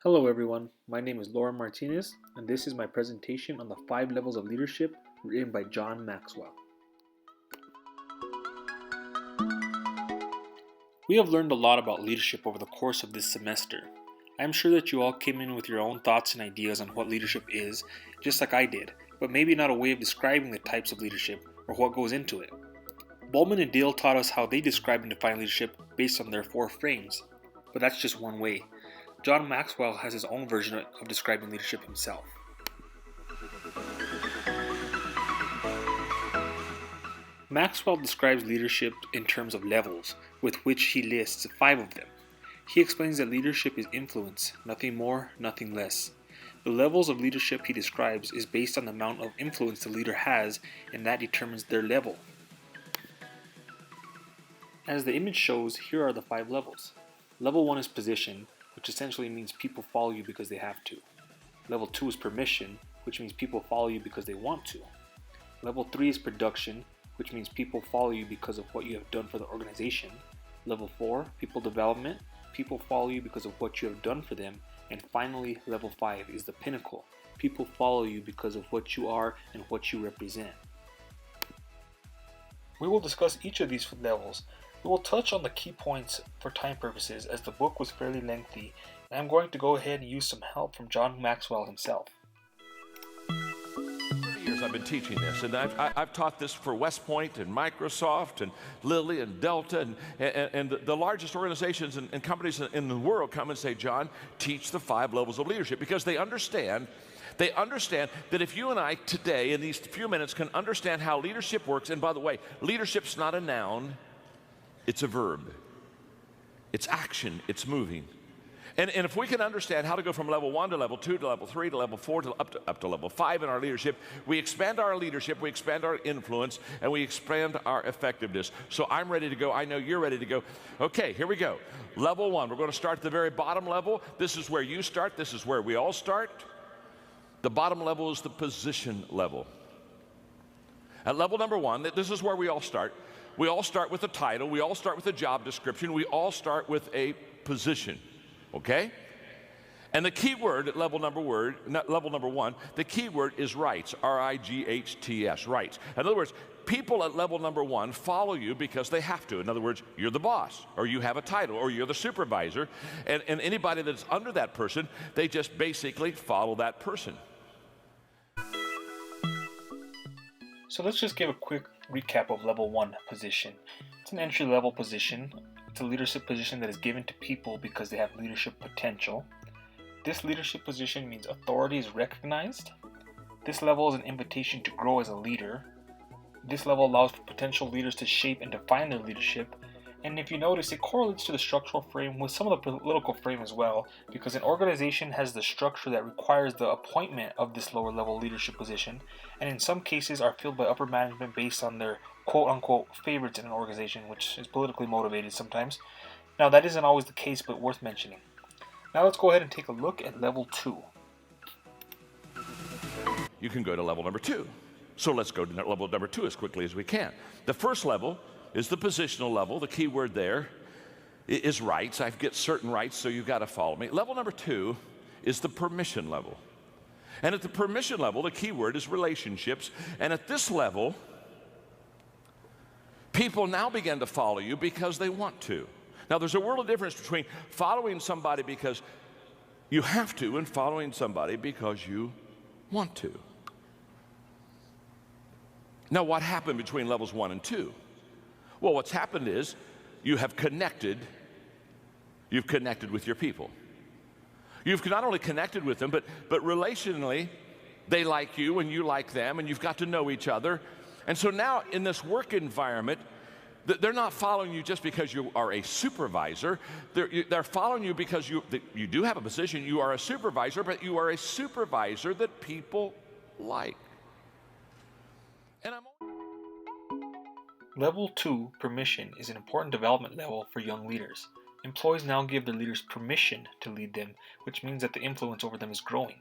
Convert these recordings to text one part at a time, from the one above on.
Hello everyone, my name is Laura Martinez, and this is my presentation on the 5 levels of leadership written by John Maxwell. We have learned a lot about leadership over the course of this semester. I am sure that you all came in with your own thoughts and ideas on what leadership is, just like I did, but maybe not a way of describing the types of leadership or what goes into it. Bowman and Dale taught us how they describe and define leadership based on their 4 frames, but that's just one way. John Maxwell has his own version of describing leadership himself. Maxwell describes leadership in terms of levels, with which he lists 5 of them. He explains that leadership is influence, nothing more, nothing less. The levels of leadership he describes is based on the amount of influence the leader has, and that determines their level. As the image shows, here are the 5 levels. Level 1 is position, which essentially means people follow you because they have to. Level 2 is permission, which means people follow you because they want to. Level 3 is production, which means people follow you because of what you have done for the organization. Level 4, people development, people follow you because of what you have done for them. And finally, level 5 is the pinnacle. People follow you because of what you are and what you represent. We will discuss each of these levels. We will touch on the key points for time purposes as the book was fairly lengthy, and I'm going to go ahead and use some help from John Maxwell himself. 30 years I've been teaching this, and I've taught this for West Point and Microsoft and Lilly and Delta and the largest organizations and companies in the world come and say, John, teach the 5 levels of leadership, because they understand that if you and I today in these few minutes can understand how leadership works, and by the way, leadership's not a noun, it's a verb. It's action, it's moving. And if we can understand how to go from level 1 to level 2 to level 3 to level 4 to up to level 5 in our leadership, we expand our leadership, we expand our influence, and we expand our effectiveness. So I'm ready to go. I know you're ready to go. Okay, here we go. Level 1, we're going to start at the very bottom level. This is where you start. This is where we all start. The bottom level is the position level. At level number 1, this is where we all start. We all start with a title. We all start with a job description. We all start with a position. Okay? And the key word at level number 1, the key word is rights, R-I-G-H-T-S, rights. In other words, people at level number 1 follow you because they have to. In other words, you're the boss, or you have a title, or you're the supervisor, and anybody that's under that person, they just basically follow that person. So let's just give a quick recap of level 1 position. It's an entry-level position. It's a leadership position that is given to people because they have leadership potential. This leadership position means authority is recognized. This level is an invitation to grow as a leader. This level allows for potential leaders to shape and define their leadership. And if you notice, it correlates to the structural frame with some of the political frame as well, because an organization has the structure that requires the appointment of this lower level leadership position, and in some cases are filled by upper management based on their quote-unquote favorites in an organization, which is politically motivated sometimes. Now that isn't always the case, but worth mentioning. Now let's go ahead and take a look at level 2. You can go to level number 2. So let's go to level number 2 as quickly as we can. The first level is the positional level. The key word there is rights. I get certain rights, so you've got to follow me. Level number 2 is the permission level. And at the permission level, the key word is relationships. And at this level, people now begin to follow you because they want to. Now, there's a world of difference between following somebody because you have to and following somebody because you want to. Now, what happened between levels 1 and 2? Well, what's happened is you've connected with your people. You've not only connected with them, but relationally, they like you and you like them, and you've got to know each other. And so now in this work environment, they're not following you just because you are a supervisor. They're following you because you do have a position. You are a supervisor, but you are a supervisor that people like. And Level 2, permission, is an important development level for young leaders. Employees now give their leaders permission to lead them, which means that the influence over them is growing.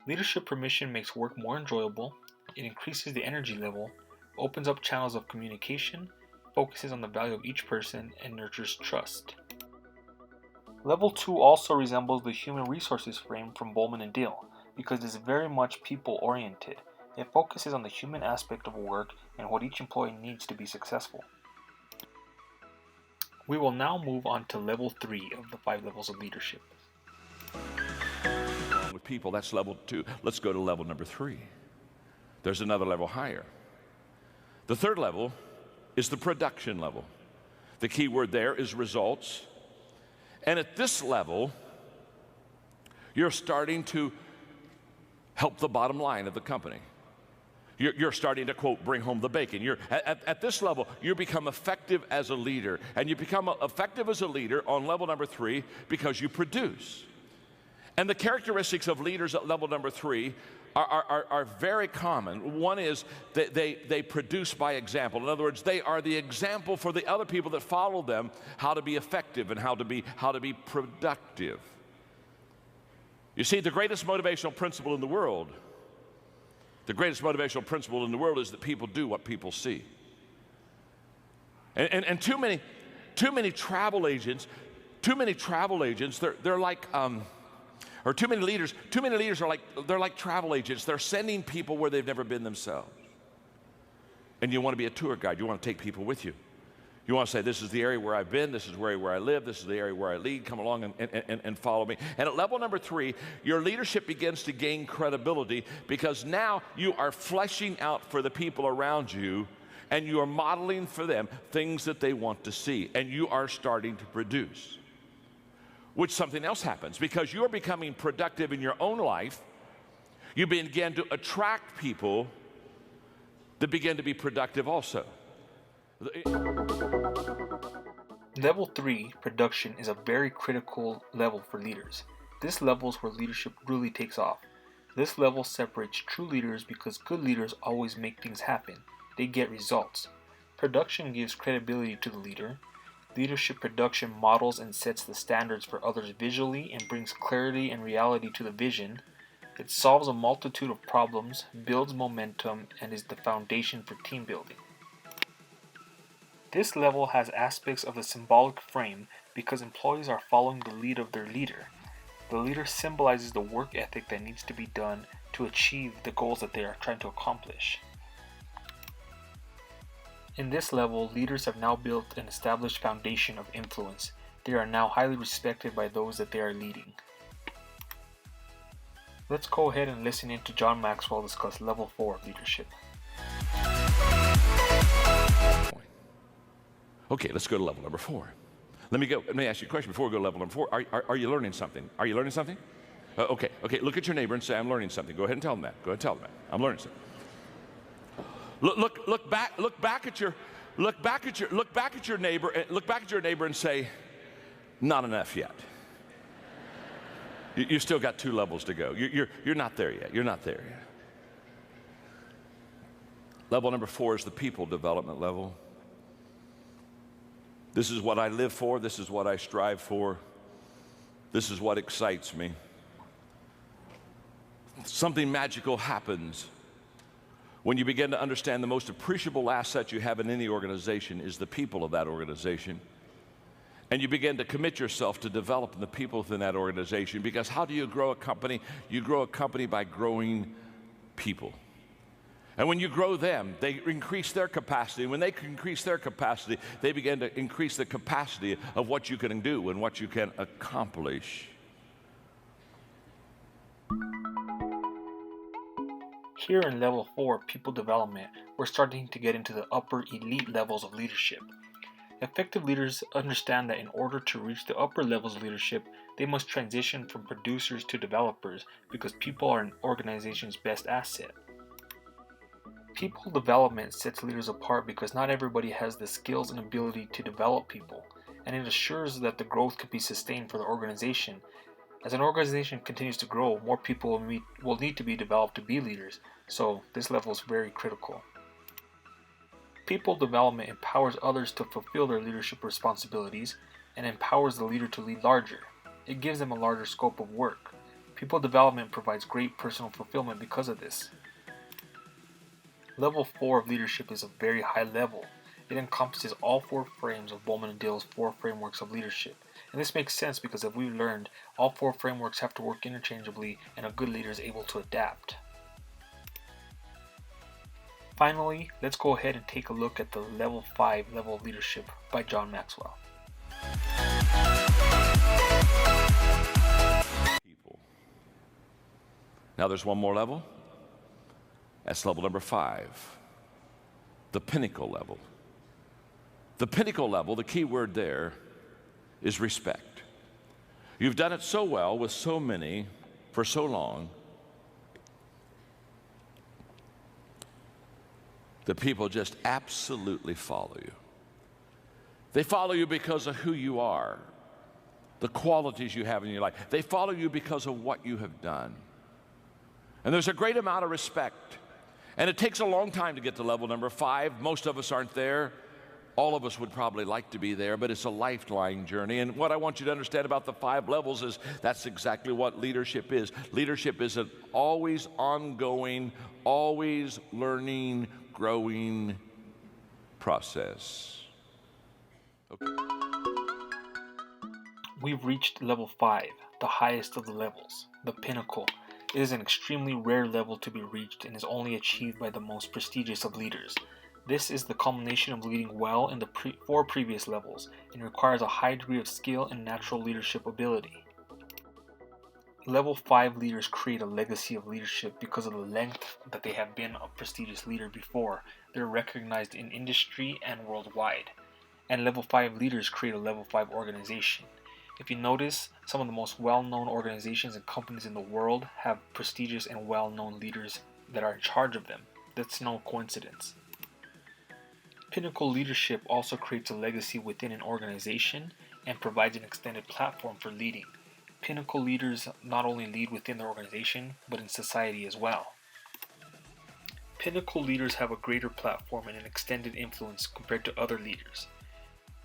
Leadership permission makes work more enjoyable, it increases the energy level, opens up channels of communication, focuses on the value of each person, and nurtures trust. Level 2 also resembles the human resources frame from Bowman and Dill because it is very much people-oriented. It focuses on the human aspect of work and what each employee needs to be successful. We will now move on to level 3 of the 5 levels of leadership. With people, that's level 2. Let's go to level number 3. There's another level higher. The third level is the production level. The key word there is results. And at this level, you're starting to help the bottom line of the company. You're starting to, quote, bring home the bacon. At this level, you become effective as a leader. And you become effective as a leader on level number 3 because you produce. And the characteristics of leaders at level number 3 are very common. One is that they produce by example. In other words, they are the example for the other people that follow them how to be effective and how to be productive. You see, the greatest motivational principle in the world is that people do what people see. And too many travel agents, they're like or too many leaders are like travel agents. They're sending people where they've never been themselves. And you want to be a tour guide. You want to take people with you. You want to say, this is the area where I've been, this is where I live, this is the area where I lead, come along and follow me. And at level number 3, your leadership begins to gain credibility because now you are fleshing out for the people around you and you are modeling for them things that they want to see. And you are starting to produce. Which something else happens because you're becoming productive in your own life. You begin to attract people that begin to be productive also. Level 3, production, is a very critical level for leaders. This level is where leadership really takes off. This level separates true leaders because good leaders always make things happen. They get results. Production gives credibility to the leader. Leadership production models and sets the standards for others visually and brings clarity and reality to the vision. It solves a multitude of problems, builds momentum, and is the foundation for team building. This level has aspects of the symbolic frame because employees are following the lead of their leader. The leader symbolizes the work ethic that needs to be done to achieve the goals that they are trying to accomplish. In this level, leaders have now built an established foundation of influence. They are now highly respected by those that they are leading. Let's go ahead and listen in to John Maxwell discuss level 4 of leadership. Okay, let's go to level number 4. Let me ask you a question before we go to level number 4. Are you learning something? Are you learning something? Okay, look at your neighbor and say, I'm learning something. Go ahead and tell them that. I'm learning something. Look back at your neighbor and say, not enough yet. You still got 2 levels to go. You're not there yet. You're not there yet. Level number 4 is the people development level. This is what I live for. This is what I strive for. This is what excites me. Something magical happens when you begin to understand the most appreciable asset you have in any organization is the people of that organization. And you begin to commit yourself to developing the people within that organization, because how do you grow a company? You grow a company by growing people. And when you grow them, they increase their capacity. And when they increase their capacity, they begin to increase the capacity of what you can do and what you can accomplish. Here in level 4, people development, we're starting to get into the upper elite levels of leadership. Effective leaders understand that in order to reach the upper levels of leadership, they must transition from producers to developers because people are an organization's best asset. People development sets leaders apart because not everybody has the skills and ability to develop people, and it assures that the growth can be sustained for the organization. As an organization continues to grow, more people will need to be developed to be leaders, so this level is very critical. People development empowers others to fulfill their leadership responsibilities and empowers the leader to lead larger. It gives them a larger scope of work. People development provides great personal fulfillment because of this. Level 4 of leadership is a very high level. It encompasses all 4 frames of Bowman and Dill's 4 frameworks of leadership. And this makes sense because as we've learned, all four frameworks have to work interchangeably and a good leader is able to adapt. Finally, let's go ahead and take a look at the Level 5 level of leadership by John Maxwell. People. Now there's one more level. That's level number 5, the pinnacle level. The pinnacle level, the key word there is respect. You've done it so well with so many for so long that people just absolutely follow you. They follow you because of who you are, the qualities you have in your life. They follow you because of what you have done. And there's a great amount of respect. And it takes a long time to get to level number 5. Most of us aren't there. All of us would probably like to be there, but it's a lifelong journey. And what I want you to understand about the 5 levels is that's exactly what leadership is. Leadership is an always ongoing, always learning, growing process. Okay. We've reached level 5, the highest of the levels, the pinnacle. It is an extremely rare level to be reached and is only achieved by the most prestigious of leaders. This is the culmination of leading well in the 4 previous levels and requires a high degree of skill and natural leadership ability. Level 5 leaders create a legacy of leadership because of the length that they have been a prestigious leader before. They're recognized in industry and worldwide. And level 5 leaders create a level 5 organization. If you notice, some of the most well-known organizations and companies in the world have prestigious and well-known leaders that are in charge of them. That's no coincidence. Pinnacle leadership also creates a legacy within an organization and provides an extended platform for leading. Pinnacle leaders not only lead within their organization, but in society as well. Pinnacle leaders have a greater platform and an extended influence compared to other leaders.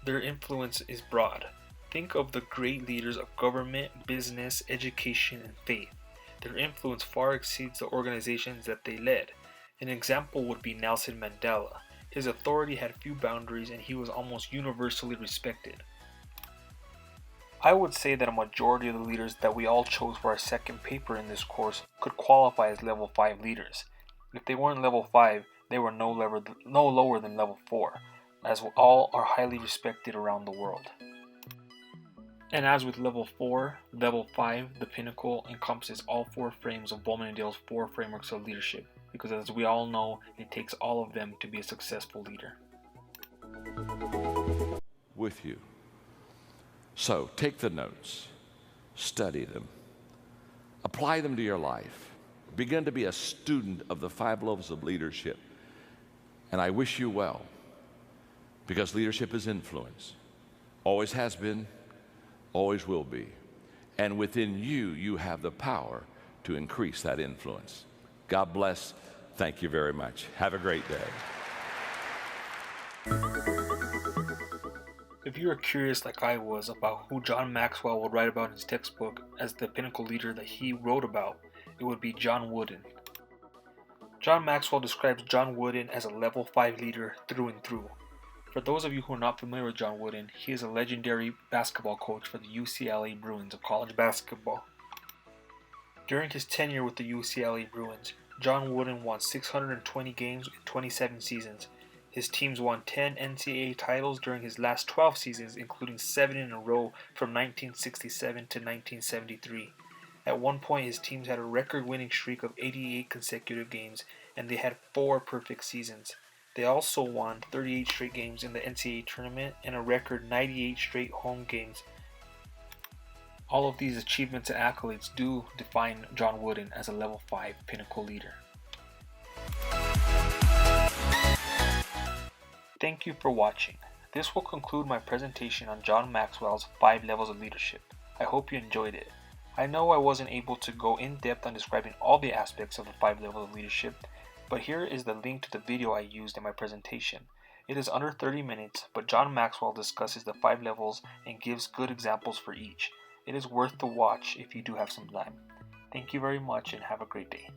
Their influence is broad. Think of the great leaders of government, business, education, and faith. Their influence far exceeds the organizations that they led. An example would be Nelson Mandela. His authority had few boundaries and he was almost universally respected. I would say that a majority of the leaders that we all chose for our second paper in this course could qualify as level 5 leaders. If they weren't level 5, they were no lower than level 4, as all are highly respected around the world. And as with level 4, level 5, the pinnacle, encompasses all 4 frames of Bowman and Dale's 4 frameworks of leadership, because as we all know, it takes all of them to be a successful leader. With you. So take the notes, study them, apply them to your life, begin to be a student of the 5 levels of leadership. And I wish you well, because leadership is influence, always has been, always will be. And within you, you have the power to increase that influence. God bless. Thank you very much. Have a great day. If you are curious like I was about who John Maxwell would write about in his textbook as the pinnacle leader that he wrote about, it would be John Wooden. John Maxwell describes John Wooden as a level 5 leader through and through. For those of you who are not familiar with John Wooden, he is a legendary basketball coach for the UCLA Bruins of college basketball. During his tenure with the UCLA Bruins, John Wooden won 620 games in 27 seasons. His teams won 10 NCAA titles during his last 12 seasons, including 7 in a row from 1967 to 1973. At one point, his teams had a record-winning streak of 88 consecutive games, and they had 4 perfect seasons. They also won 38 straight games in the NCAA tournament and a record 98 straight home games. All of these achievements and accolades do define John Wooden as a level 5 pinnacle leader. Thank you for watching. This will conclude my presentation on John Maxwell's 5 levels of leadership. I hope you enjoyed it. I know I wasn't able to go in depth on describing all the aspects of the 5 levels of leadership, but here is the link to the video I used in my presentation. It is under 30 minutes, but John Maxwell discusses the 5 levels and gives good examples for each. It is worth the watch if you do have some time. Thank you very much and have a great day.